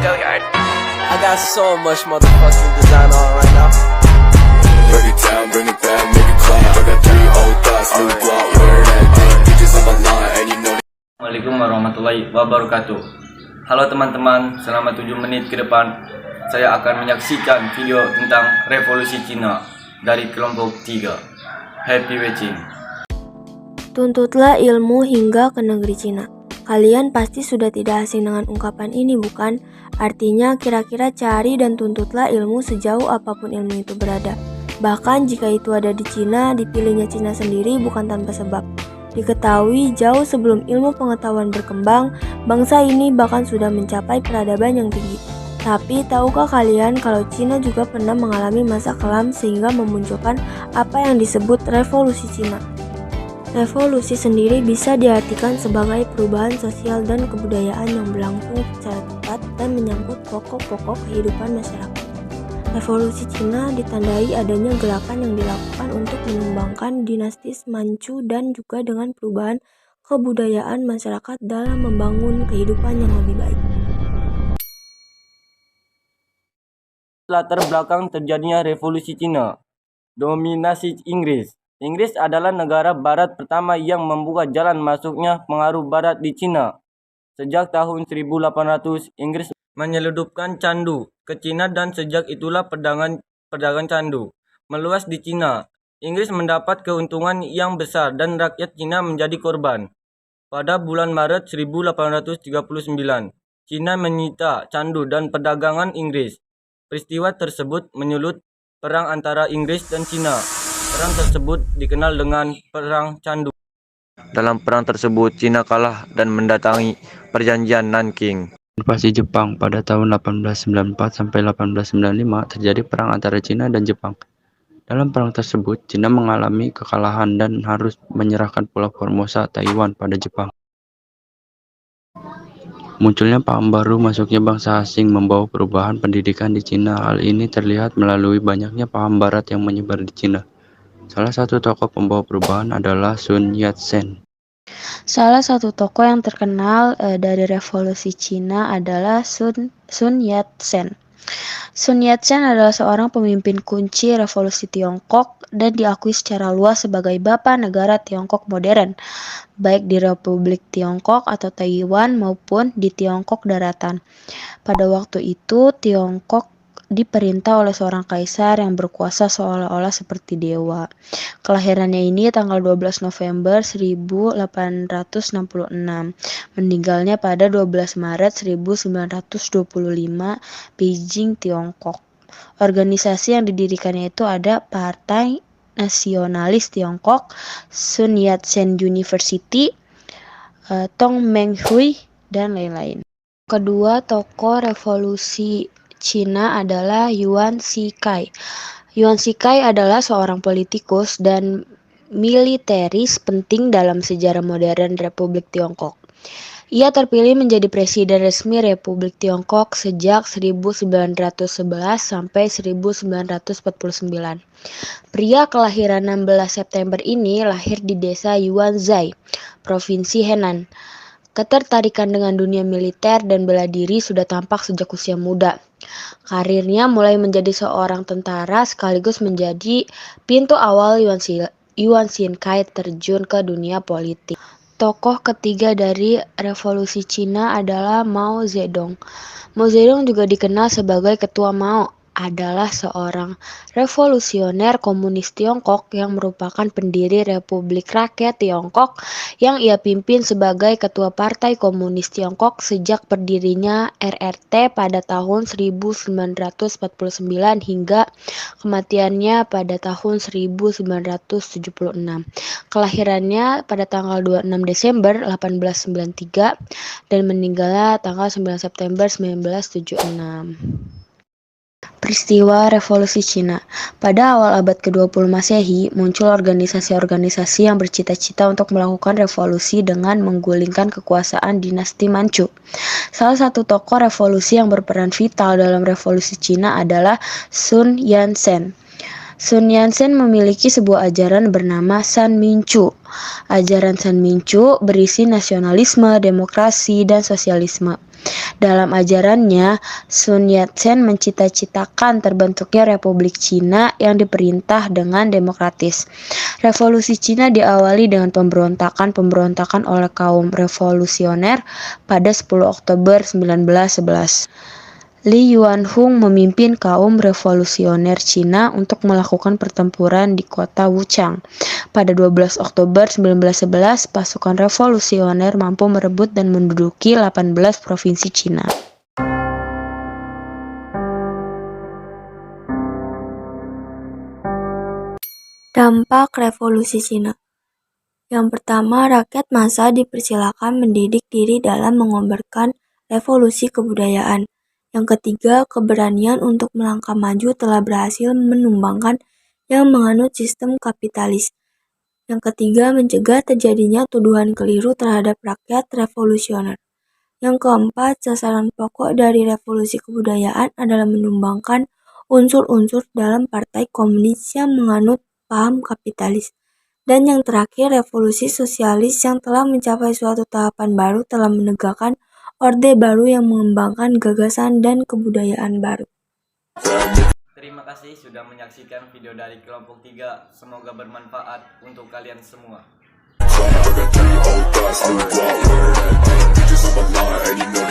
Go yard. I got so much motherfucking design on right now. Break it down, bring it back, make it clap. I got 3 old thoughts, new block, where that thing. Bitches on my line, and you know. Assalamualaikum warahmatullahi wabarakatuh. Halo teman-teman, selama 7 menit ke depan saya akan menyaksikan video tentang revolusi Cina dari kelompok 3. Happy watching. Tuntutlah ilmu hingga ke negeri Cina. Kalian pasti sudah tidak asing dengan ungkapan ini, bukan? Artinya kira-kira cari dan tuntutlah ilmu sejauh apapun ilmu itu berada. Bahkan jika itu ada di Cina, dipilihnya Cina sendiri bukan tanpa sebab. Diketahui jauh sebelum ilmu pengetahuan berkembang, bangsa ini bahkan sudah mencapai peradaban yang tinggi. Tapi tahukah kalian kalau Cina juga pernah mengalami masa kelam sehingga memunculkan apa yang disebut revolusi Cina? Revolusi sendiri bisa diartikan sebagai perubahan sosial dan kebudayaan yang berlangsung secara cepat dan menyangkut pokok-pokok kehidupan masyarakat. Revolusi Cina ditandai adanya gerakan yang dilakukan untuk menumbangkan dinasti Manchu dan juga dengan perubahan kebudayaan masyarakat dalam membangun kehidupan yang lebih baik. Latar belakang terjadinya revolusi Cina. Dominasi Inggris. Inggris adalah negara barat pertama yang membuka jalan masuknya pengaruh barat di Cina. Sejak tahun 1800, Inggris menyeludupkan candu ke Cina dan sejak itulah perdagangan candu meluas di Cina. Inggris mendapat keuntungan yang besar dan rakyat Cina menjadi korban. Pada bulan Maret 1839, Cina menyita candu dan perdagangan Inggris. Peristiwa tersebut menyulut perang antara Inggris dan Cina. Perang tersebut dikenal dengan Perang Candu. Dalam perang tersebut, Cina kalah dan mendatangi Perjanjian Nanking. Invasi Jepang pada tahun 1894 sampai 1895 terjadi perang antara Cina dan Jepang. Dalam perang tersebut, Cina mengalami kekalahan dan harus menyerahkan Pulau Formosa, Taiwan pada Jepang. Munculnya paham baru masuknya bangsa asing membawa perubahan pendidikan di Cina. Hal ini terlihat melalui banyaknya paham barat yang menyebar di Cina. Salah satu tokoh pembawa perubahan adalah Sun Yat-sen. Salah satu tokoh yang terkenal dari revolusi Cina adalah Sun Yat-sen. Sun Yat-sen adalah seorang pemimpin kunci revolusi Tiongkok dan diakui secara luas sebagai Bapak Negara Tiongkok modern, baik di Republik Tiongkok atau Taiwan maupun di Tiongkok daratan. Pada waktu itu, Tiongkok diperintah oleh seorang kaisar yang berkuasa seolah-olah seperti dewa. Kelahirannya ini tanggal 12 November 1866. Meninggalnya pada 12 Maret 1925, Beijing, Tiongkok. Organisasi yang didirikannya itu ada Partai Nasionalis Tiongkok, Sun Yat-sen University, Tongmenghui, dan lain-lain. Kedua tokoh revolusi Cina adalah Yuan Shikai. Yuan Shikai adalah seorang politikus dan militeris penting dalam sejarah modern Republik Tiongkok. Ia terpilih menjadi presiden resmi Republik Tiongkok sejak 1911 sampai 1949. Pria kelahiran 16 September ini lahir di desa Yuanzhai, Provinsi Henan. Ketertarikan dengan dunia militer dan bela diri sudah tampak sejak usia muda. Karirnya mulai menjadi seorang tentara sekaligus menjadi pintu awal Yuan Shikai terjun ke dunia politik. Tokoh ketiga dari revolusi Cina adalah Mao Zedong. Mao Zedong juga dikenal sebagai Ketua Mao, adalah seorang revolusioner komunis Tiongkok yang merupakan pendiri Republik Rakyat Tiongkok yang ia pimpin sebagai Ketua Partai Komunis Tiongkok sejak berdirinya RRT pada tahun 1949 hingga kematiannya pada tahun 1976. Kelahirannya pada tanggal 26 Desember 1893 dan meninggalnya tanggal 9 September 1976. Peristiwa Revolusi Cina. Pada awal abad ke-20 Masehi, muncul organisasi-organisasi yang bercita-cita untuk melakukan revolusi dengan menggulingkan kekuasaan dinasti Manchu. Salah satu tokoh revolusi yang berperan vital dalam revolusi Cina adalah Sun Yat-sen. Sun Yat-sen memiliki sebuah ajaran bernama San Minchu. Ajaran San Minchu berisi nasionalisme, demokrasi, dan sosialisme. Dalam ajarannya, Sun Yat-sen mencita-citakan terbentuknya Republik Cina yang diperintah dengan demokratis. Revolusi Cina diawali dengan pemberontakan oleh kaum revolusioner pada 10 Oktober 1911. Li Yuanhong memimpin kaum revolusioner Cina untuk melakukan pertempuran di kota Wuchang. Pada 12 Oktober 1911, pasukan revolusioner mampu merebut dan menduduki 18 provinsi Cina. Dampak revolusi Cina. Yang pertama, rakyat massa dipersilakan mendidik diri dalam mengobarkan revolusi kebudayaan. Yang ketiga, keberanian untuk melangkah maju telah berhasil menumbangkan yang menganut sistem kapitalis. Yang ketiga, mencegah terjadinya tuduhan keliru terhadap rakyat revolusioner. Yang keempat, sasaran pokok dari revolusi kebudayaan adalah menumbangkan unsur-unsur dalam partai komunis yang menganut paham kapitalis. Dan yang terakhir, revolusi sosialis yang telah mencapai suatu tahapan baru telah menegakkan orde baru yang mengembangkan gagasan dan kebudayaan baru. Terima kasih sudah menyaksikan video dari kelompok 3. Semoga bermanfaat untuk kalian semua. I got 3 old thoughts, new block, where that thing, bitches on my line, and you know